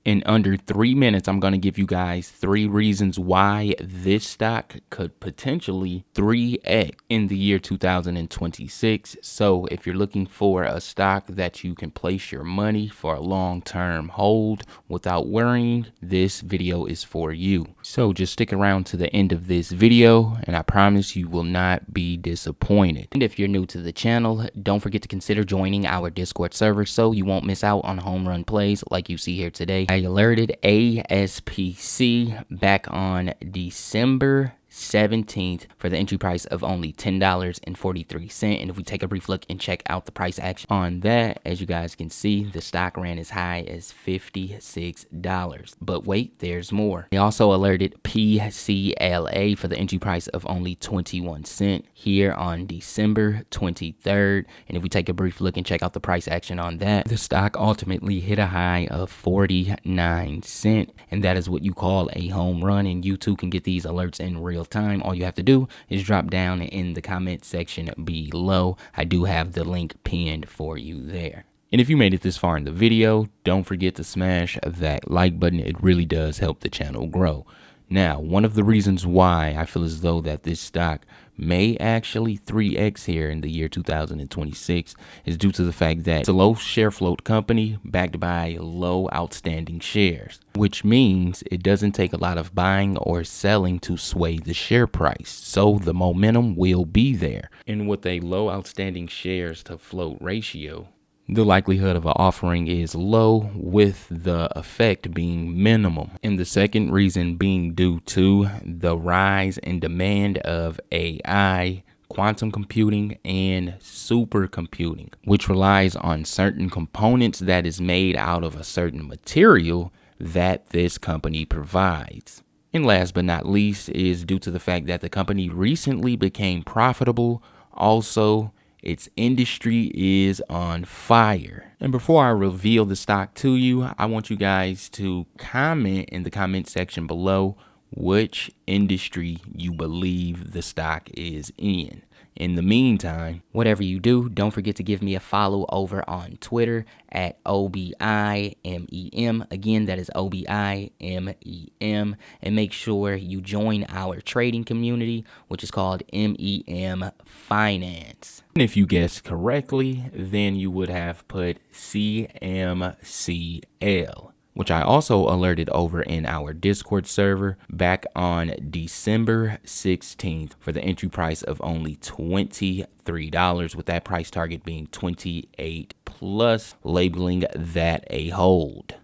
In under 3 minutes, I'm going to give you guys 3 reasons why this stock could potentially 3x in the year 2026. So if you're looking for a stock that you can place your money for a long-term hold without worrying, this video is for you. So just stick around to the end of this video and I promise you will not be disappointed. And if you're new to the channel, don't forget to consider joining our Discord server so you won't miss out on home run plays like you see here today. I alerted ASPC back on December 17th for the entry price of only $10.43. And if we take a brief look and check out the price action on that, as you guys can see, the stock ran as high as $56. But wait, there's more. They also alerted PCLA for the entry price of only 21 cents here on December 23rd. And if we take a brief look and check out the price action on that, the stock ultimately hit a high of 49 cents. And that is what you call a home run. And you too can get these alerts in real time. All you have to do is drop down in the comment section below. I do have the link pinned for you there. And if you made it this far in the video, don't forget to smash that like button. It really does help the channel grow. Now, one of the reasons why I feel as though that this stock may actually 3x here in the year 2026 is due to the fact that it's a low share float company backed by low outstanding shares, which means it doesn't take a lot of buying or selling to sway the share price. So the momentum will be there. And with a low outstanding shares to float ratio, the likelihood of an offering is low, with the effect being minimum. And the second reason being due to the rise in demand of AI, quantum computing, and supercomputing, which relies on certain components that is made out of a certain material that this company provides. And last but not least is due to the fact that the company recently became profitable. Also, its industry is on fire. And before I reveal the stock to you, I want you guys to comment in the comment section below which industry you believe the stock is in. In the meantime, whatever you do, don't forget to give me a follow over on Twitter at OBIMEM. Again, that is OBIMEM. And make sure you join our trading community, which is called MEM Finance. And if you guessed correctly, then you would have put CMCL, which I also alerted over in our Discord server back on December 16th for the entry price of only $23, with that price target being 28 plus, labeling that a hold.